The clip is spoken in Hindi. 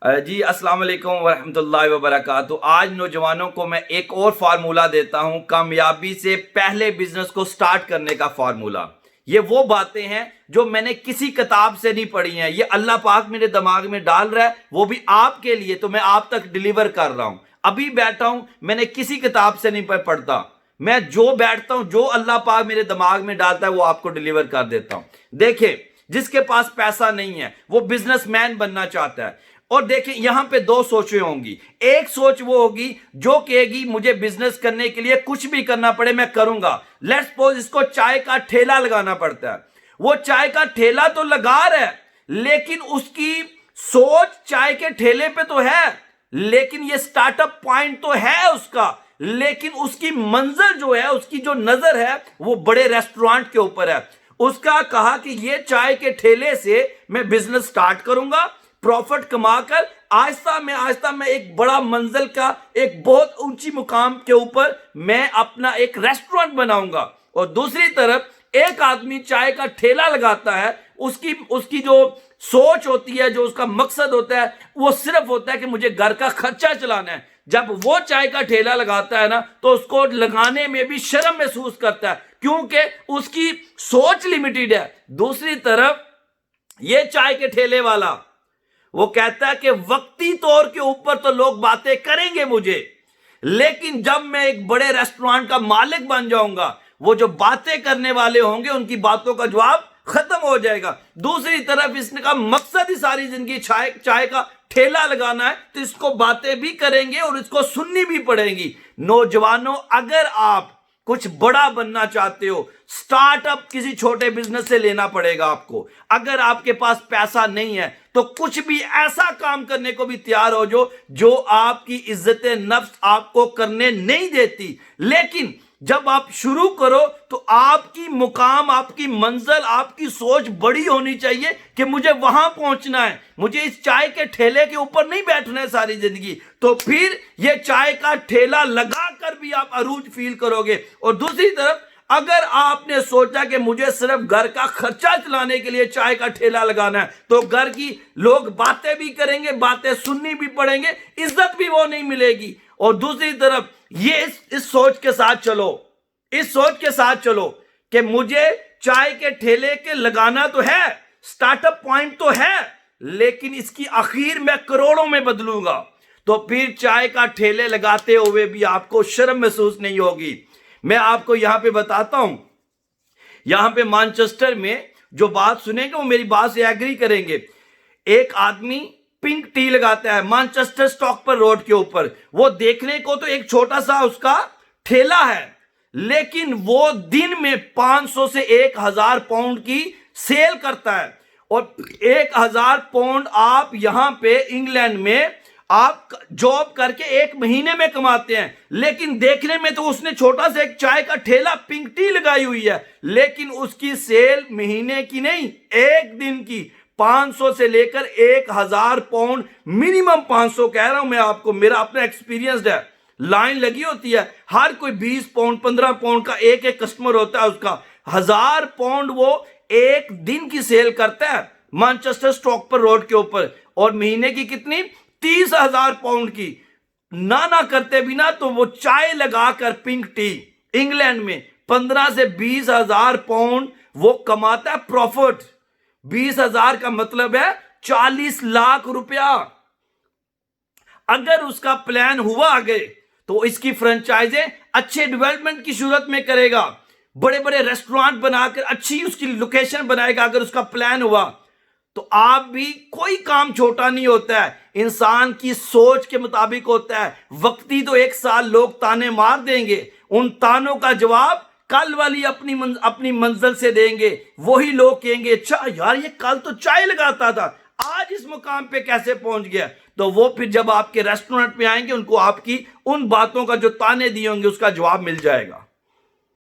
जी अस्सलाम वालेकुम वरहमतुल्लाहि वबरकातुहू। आज नौजवानों को मैं एक और फार्मूला देता हूं, कामयाबी से पहले बिजनेस को स्टार्ट करने का फार्मूला। ये वो बातें हैं जो मैंने किसी किताब से नहीं पढ़ी हैं, ये अल्लाह पाक मेरे दिमाग में डाल रहा है, वो भी आपके लिए, तो मैं आप तक डिलीवर कर रहा हूं। अभी बैठा हूं, मैंने किसी किताब से नहीं पढ़ता, मैं जो बैठता हूं, जो अल्लाह पाक मेरे दिमाग में डालता है वो आपको डिलीवर कर देता हूं। देखिए, जिसके पास पैसा नहीं है वो बिजनेसमैन बनना चाहता है। और देखिए, यहां पे दो सोचें होंगी। एक सोच वो होगी जो कहेगी मुझे बिजनेस करने के लिए कुछ भी करना पड़े मैं करूंगा। लेट्स सपोज इसको चाय का ठेला लगाना पड़ता है, वो चाय का ठेला तो लगा रहा है, लेकिन उसकी सोच चाय के ठेले पे तो है, लेकिन ये स्टार्टअप पॉइंट तो है उसका, लेकिन उसकी मंजिल जो है, उसकी जो नजर है वो बड़े रेस्टोरेंट के ऊपर है। उसका कहा कि ये चाय के ठेले से मैं बिजनेस स्टार्ट करूंगा, प्रॉफिट कमाकर आहिस्ता में एक बड़ा मंजिल का, एक बहुत ऊंची मुकाम के ऊपर मैं अपना एक रेस्टोरेंट बनाऊंगा। और दूसरी तरफ एक आदमी चाय का ठेला लगाता है, उसकी उसकी जो सोच होती है, जो उसका मकसद होता है, वो सिर्फ होता है कि मुझे घर का खर्चा चलाना है। जब वो चाय का ठेला लगाता है ना, तो उसको लगाने में भी शर्म महसूस करता है, क्योंकि उसकी सोच लिमिटेड है। दूसरी तरफ ये चाय के ठेले वाला वो कहता है कि वक्ती तौर के ऊपर तो लोग बातें करेंगे मुझे, लेकिन जब मैं एक बड़े रेस्टोरेंट का मालिक बन जाऊंगा, वो जो बातें करने वाले होंगे उनकी बातों का जवाब खत्म हो जाएगा। दूसरी तरफ इसका मकसद ही सारी जिंदगी चाय का ठेला लगाना है, तो इसको बातें भी करेंगे और इसको सुननी भी पड़ेगी। नौजवानों, अगर आप कुछ बड़ा बनना चाहते हो, स्टार्टअप किसी छोटे बिजनेस से लेना पड़ेगा आपको। अगर आपके पास पैसा नहीं है तो कुछ भी ऐसा काम करने को भी तैयार हो जो आपकी इज्जत नफ्स आपको करने नहीं देती। लेकिन जब आप शुरू करो तो आपकी मुकाम, आपकी मंजिल, आपकी सोच बड़ी होनी चाहिए कि मुझे वहां पहुंचना है, मुझे इस चाय के ठेले के ऊपर नहीं बैठना है सारी जिंदगी। तो फिर ये चाय का ठेला लगाकर भी आप अरूज फील करोगे। और दूसरी तरफ अगर आपने सोचा कि मुझे सिर्फ घर का खर्चा चलाने के लिए चाय का ठेला लगाना है, तो घर की लोग बातें भी करेंगे, बातें सुननी भी पड़ेंगे, इज्जत भी वो नहीं मिलेगी। और दूसरी तरफ ये इस सोच के साथ चलो, इस सोच के साथ चलो कि मुझे चाय के ठेले के लगाना तो है, स्टार्टअप पॉइंट तो है, लेकिन इसकी आखिर मैं करोड़ों में बदलूंगा, तो फिर चाय का ठेले लगाते हुए भी आपको शर्म महसूस नहीं होगी। मैं आपको यहां पे बताता हूं, यहां पे मैनचेस्टर में जो बात सुनेंगे वो मेरी बात से एग्री करेंगे। एक आदमी पिंक टी लगाता है मैनचेस्टर स्टॉक पर रोड के ऊपर। वो देखने को तो एक छोटा सा उसका ठेला है, लेकिन वो दिन में 500 से 1000 पाउंड की सेल करता है। और 1000 पाउंड आप यहां पे इंग्लैंड में आप जॉब करके एक महीने में कमाते हैं, लेकिन देखने में तो उसने छोटा सा एक चाय का ठेला, पिंक टी लगाई हुई है, लेकिन उसकी सेल महीने की नहीं, एक दिन की 500 से लेकर 1000 पाउंड, मिनिमम 500 कह रहा हूं मैं आपको, मेरा अपना एक्सपीरियंस है। लाइन लगी होती है, हर कोई 20 पाउंड 15 पाउंड का एक एक कस्टमर होता है उसका। 1000 पाउंड वो एक दिन की सेल करता है मैनचेस्टर स्टॉक पर रोड के ऊपर, और महीने की कितनी, 30,000 पाउंड की। ना करते बिना तो वो चाय लगाकर पिंक टी इंग्लैंड में 15 से 20,000 पाउंड वो कमाता है प्रॉफिट। 20,000 का मतलब है 40 लाख रुपया। अगर उसका प्लान हुआ आगे तो इसकी फ्रेंचाइजें अच्छे डेवलपमेंट की सूरत में करेगा, बड़े बड़े रेस्टोरेंट बनाकर अच्छी उसकी लोकेशन बनाएगा। अगर उसका प्लान हुआ तो आप भी, कोई काम छोटा नहीं होता है, इंसान की सोच के मुताबिक होता है। वक्ती तो एक साल लोग ताने मार देंगे, उन तानों का जवाब कल वाली अपनी मंजिल से देंगे। वही लोग कहेंगे, अच्छा यार ये कल तो चाय लगाता था, आज इस मुकाम पे कैसे पहुंच गया। तो वो फिर जब आपके रेस्टोरेंट पे आएंगे, उनको आपकी उन बातों का जो ताने दिए होंगे उसका जवाब मिल जाएगा।